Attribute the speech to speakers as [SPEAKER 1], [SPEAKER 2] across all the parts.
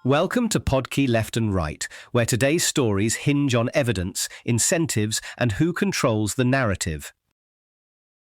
[SPEAKER 1] Welcome to Podkey Left and Right, where today's stories hinge on evidence, incentives, and who controls the narrative.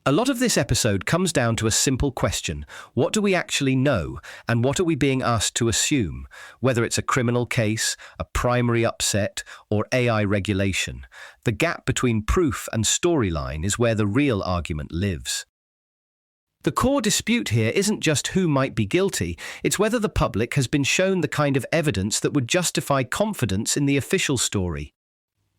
[SPEAKER 1] A lot of this episode comes down to a simple question: what do we actually know, and what are we being asked to assume? Whether it's a criminal case, a primary upset, or AI regulation, the gap between proof and storyline is where the real argument lives. The core dispute here isn't just who might be guilty, it's whether the public has been shown the kind of evidence that would justify confidence in the official story.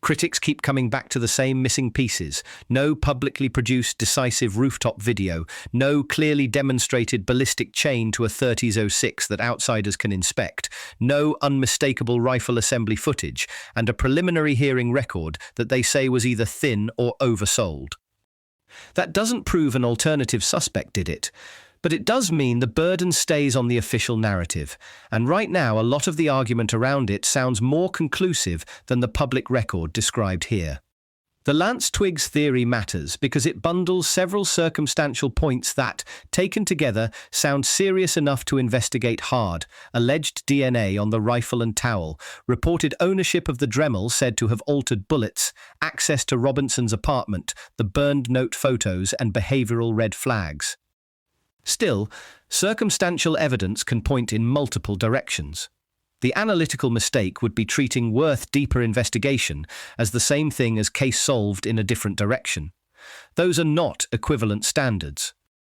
[SPEAKER 1] Critics keep coming back to the same missing pieces: no publicly produced decisive rooftop video, no clearly demonstrated ballistic chain to a 30s 06 that outsiders can inspect, no unmistakable rifle assembly footage, and a preliminary hearing record that they say was either thin or oversold. That doesn't prove an alternative suspect did it, but it does mean the burden stays on the official narrative, and right now a lot of the argument around it sounds more conclusive than the public record described here. The Lance Twiggs theory matters because it bundles several circumstantial points that, taken together, sound serious enough to investigate hard: alleged DNA on the rifle and towel, reported ownership of the Dremel said to have altered bullets, access to Robinson's apartment, the burned note photos, and behavioral red flags. Still, circumstantial evidence can point in multiple directions. The analytical mistake would be treating worth deeper investigation as the same thing as case solved in a different direction. Those are not equivalent standards.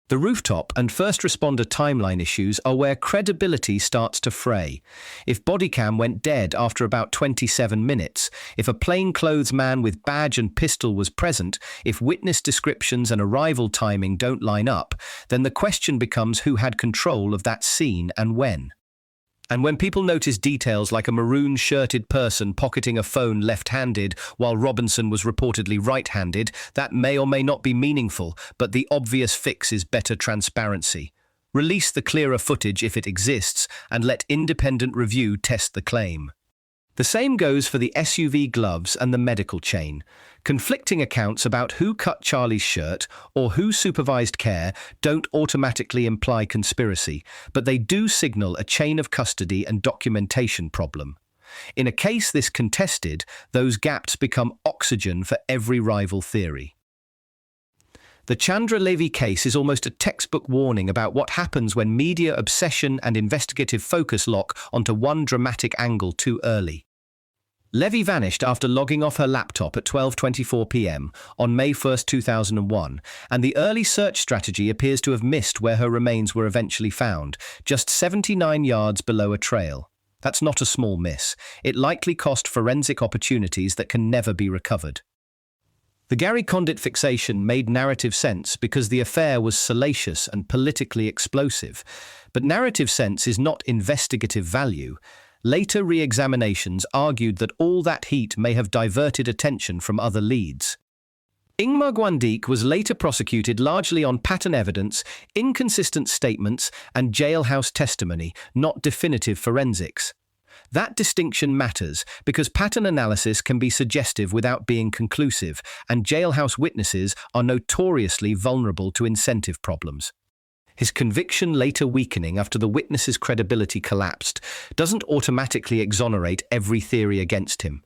[SPEAKER 1] The rooftop and first responder timeline issues are where credibility starts to fray. If bodycam went dead after about 27 minutes, if a plainclothes man with badge and pistol was present, if witness descriptions and arrival timing don't line up, then the question becomes who had control of that scene and when. And when people notice details like a maroon-shirted person pocketing a phone left-handed while Robinson was reportedly right-handed, that may or may not be meaningful, but the obvious fix is better transparency. Release the clearer footage if it exists, and let independent review test the claim. The same goes for the SUV gloves and the medical chain. Conflicting accounts about who cut Charlie's shirt or who supervised care don't automatically imply conspiracy, but they do signal a chain of custody and documentation problem. In a case this contested, those gaps become oxygen for every rival theory. The Chandra Levy case is almost a textbook warning about what happens when media obsession and investigative focus lock onto one dramatic angle too early. Levy vanished after logging off her laptop at 12:24 p.m. on May 1, 2001, and the early search strategy appears to have missed where her remains were eventually found, just 79 yards below a trail. That's not a small miss. It likely cost forensic opportunities that can never be recovered. The Gary Condit fixation made narrative sense because the affair was salacious and politically explosive. But narrative sense is not investigative value. Later re-examinations argued that all that heat may have diverted attention from other leads. Ingmar Guandique was later prosecuted largely on pattern evidence, inconsistent statements, and jailhouse testimony, not definitive forensics. That distinction matters because pattern analysis can be suggestive without being conclusive, and jailhouse witnesses are notoriously vulnerable to incentive problems. His conviction later weakening after the witness's credibility collapsed doesn't automatically exonerate every theory against him.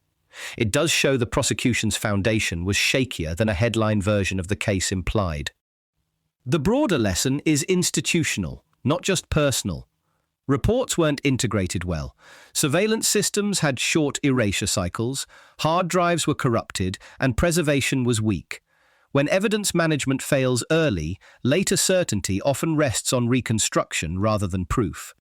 [SPEAKER 1] It does show the prosecution's foundation was shakier than a headline version of the case implied. The broader lesson is institutional, not just personal. Reports weren't integrated well. Surveillance systems had short erasure cycles, hard drives were corrupted, and preservation was weak. When evidence management fails early, later certainty often rests on reconstruction rather than proof.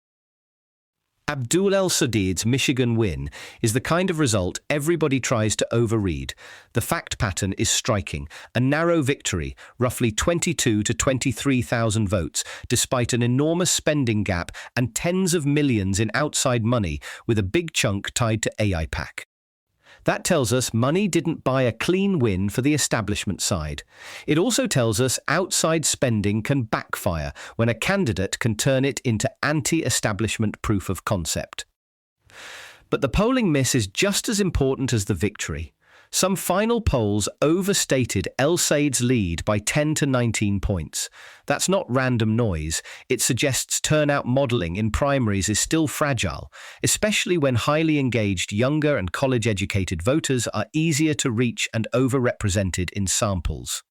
[SPEAKER 1] Abdul El-Sadid's Michigan win is the kind of result everybody tries to overread. The fact pattern is striking: a narrow victory, roughly 22 to 23,000 votes, despite an enormous spending gap and tens of millions in outside money, with a big chunk tied to AIPAC. That tells us money didn't buy a clean win for the establishment side. It also tells us outside spending can backfire when a candidate can turn it into anti-establishment proof of concept. But the polling miss is just as important as the victory. Some final polls overstated El-Said's lead by 10 to 19 points. That's not random noise. It suggests turnout modelling in primaries is still fragile, especially when highly engaged younger and college-educated voters are easier to reach and overrepresented in samples.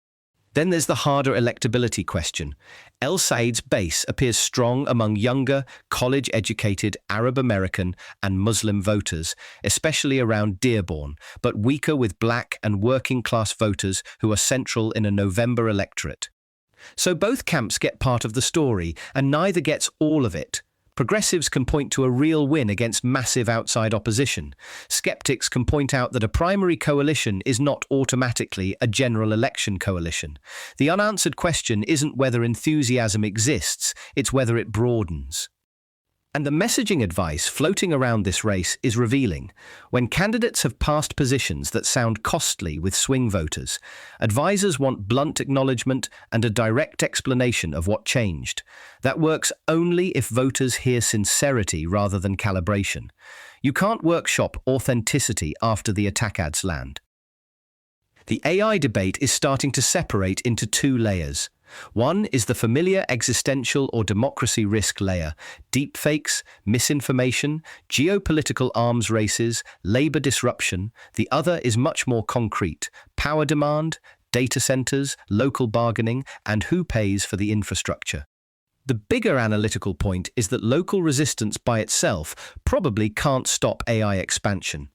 [SPEAKER 1] Then there's the harder electability question. El-Said's base appears strong among younger, college-educated Arab American and Muslim voters, especially around Dearborn, but weaker with black and working-class voters who are central in a November electorate. So both camps get part of the story, and neither gets all of it. Progressives can point to a real win against massive outside opposition. Skeptics can point out that a primary coalition is not automatically a general election coalition. The unanswered question isn't whether enthusiasm exists, it's whether it broadens. And the messaging advice floating around this race is revealing. When candidates have passed positions that sound costly with swing voters, advisors want blunt acknowledgement and a direct explanation of what changed. That works only if voters hear sincerity rather than calibration. You can't workshop authenticity after the attack ads land. The AI debate is starting to separate into two layers. One is the familiar existential or democracy risk layer: deepfakes, misinformation, geopolitical arms races, labor disruption. The other is much more concrete: power demand, data centers, local bargaining, and who pays for the infrastructure. The bigger analytical point is that local resistance by itself probably can't stop AI expansion.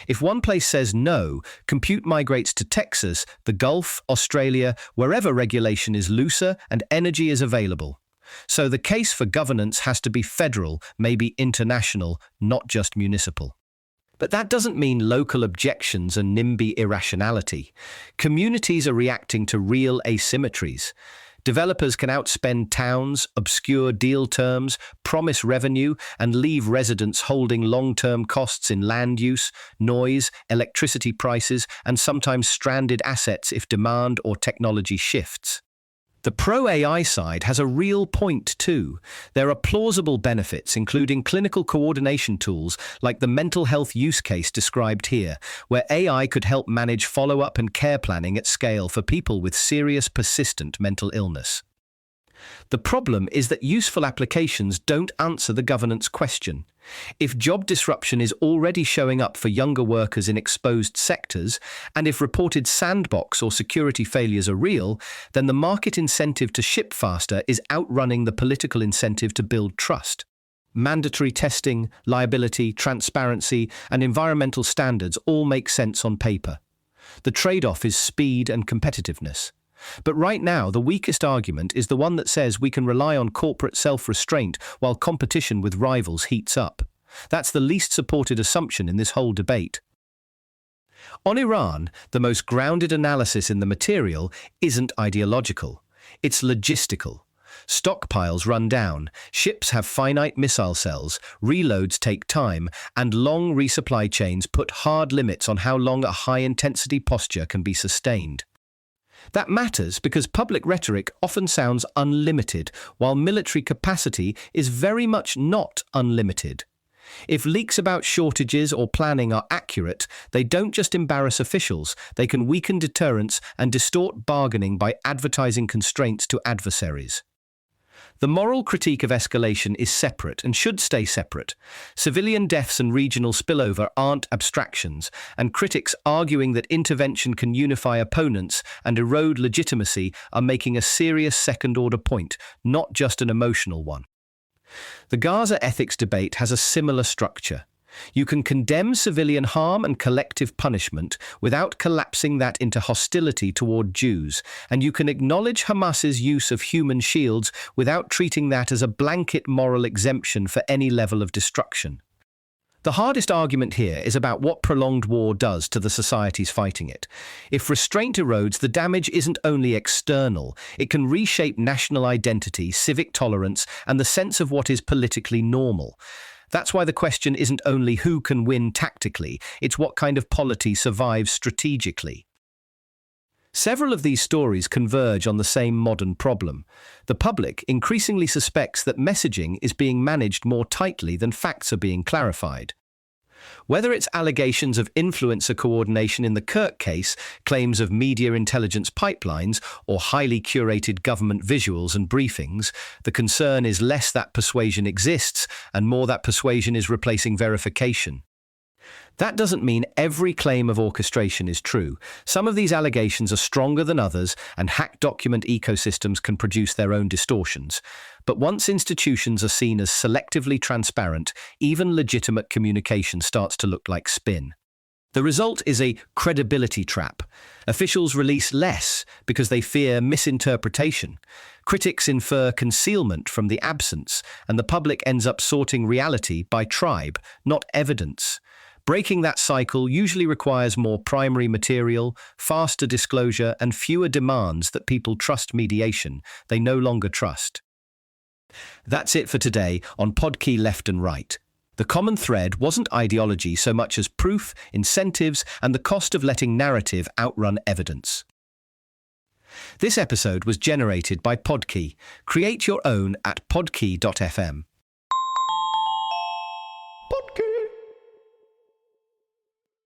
[SPEAKER 1] If one place says no, compute migrates to Texas, the Gulf, Australia, wherever regulation is looser and energy is available. So the case for governance has to be federal, maybe international, not just municipal. But that doesn't mean local objections are NIMBY irrationality. Communities are reacting to real asymmetries. Developers can outspend towns, obscure deal terms, promise revenue, and leave residents holding long-term costs in land use, noise, electricity prices, and sometimes stranded assets if demand or technology shifts. The pro-AI side has a real point too. There are plausible benefits, including clinical coordination tools like the mental health use case described here, where AI could help manage follow-up and care planning at scale for people with serious, persistent mental illness. The problem is that useful applications don't answer the governance question. If job disruption is already showing up for younger workers in exposed sectors, and if reported sandbox or security failures are real, then the market incentive to ship faster is outrunning the political incentive to build trust. Mandatory testing, liability, transparency, and environmental standards all make sense on paper. The trade-off is speed and competitiveness. But right now, the weakest argument is the one that says we can rely on corporate self-restraint while competition with rivals heats up. That's the least supported assumption in this whole debate. On Iran, the most grounded analysis in the material isn't ideological. It's logistical. Stockpiles run down, ships have finite missile cells, reloads take time, and long resupply chains put hard limits on how long a high-intensity posture can be sustained. That matters because public rhetoric often sounds unlimited, while military capacity is very much not unlimited. If leaks about shortages or planning are accurate, they don't just embarrass officials, they can weaken deterrence and distort bargaining by advertising constraints to adversaries. The moral critique of escalation is separate and should stay separate. Civilian deaths and regional spillover aren't abstractions, and critics arguing that intervention can unify opponents and erode legitimacy are making a serious second-order point, not just an emotional one. The Gaza ethics debate has a similar structure. You can condemn civilian harm and collective punishment without collapsing that into hostility toward Jews, and you can acknowledge Hamas's use of human shields without treating that as a blanket moral exemption for any level of destruction. The hardest argument here is about what prolonged war does to the societies fighting it. If restraint erodes, the damage isn't only external, it can reshape national identity, civic tolerance, and the sense of what is politically normal. That's why the question isn't only who can win tactically, it's what kind of polity survives strategically. Several of these stories converge on the same modern problem. The public increasingly suspects that messaging is being managed more tightly than facts are being clarified. Whether it's allegations of influencer coordination in the Kirk case, claims of media intelligence pipelines, or highly curated government visuals and briefings, the concern is less that persuasion exists and more that persuasion is replacing verification. That doesn't mean every claim of orchestration is true. Some of these allegations are stronger than others, and hacked document ecosystems can produce their own distortions. But once institutions are seen as selectively transparent, even legitimate communication starts to look like spin. The result is a credibility trap. Officials release less because they fear misinterpretation. Critics infer concealment from the absence, and the public ends up sorting reality by tribe, not evidence. Breaking that cycle usually requires more primary material, faster disclosure, and fewer demands that people trust mediation they no longer trust. That's it for today on Podkey Left and Right. The common thread wasn't ideology so much as proof, incentives, and the cost of letting narrative outrun evidence. This episode was generated by Podkey. Create your own at podkey.fm.